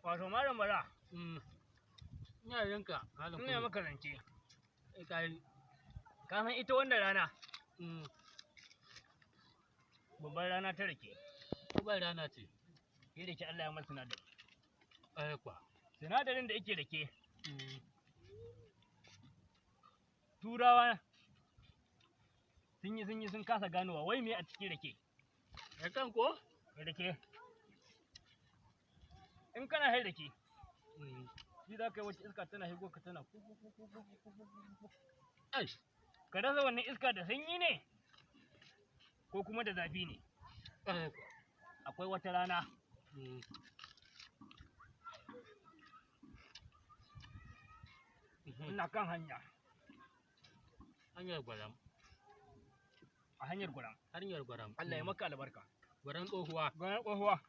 wato malam Bala ina yanka malam ina maka zance kai ka san ita wannan rana babbar rana ta rake babbar rana ce shi da ke Allah ya masa sinadari kwa sinadarin da yake rake turawa sun kasa ganowa wai me a cikin rake ya kan ko rake in kana hai rake shi za ka yi wacce iska tana higo ka tana ka rasa wannan iska da sanyi ne ko kuma da zafi ne akwai wata rana ina kan hanyar gwaram a hanyar gwaram gwaram Allah ya maka albarka gwaram tsohuwa gwaram tsohuwa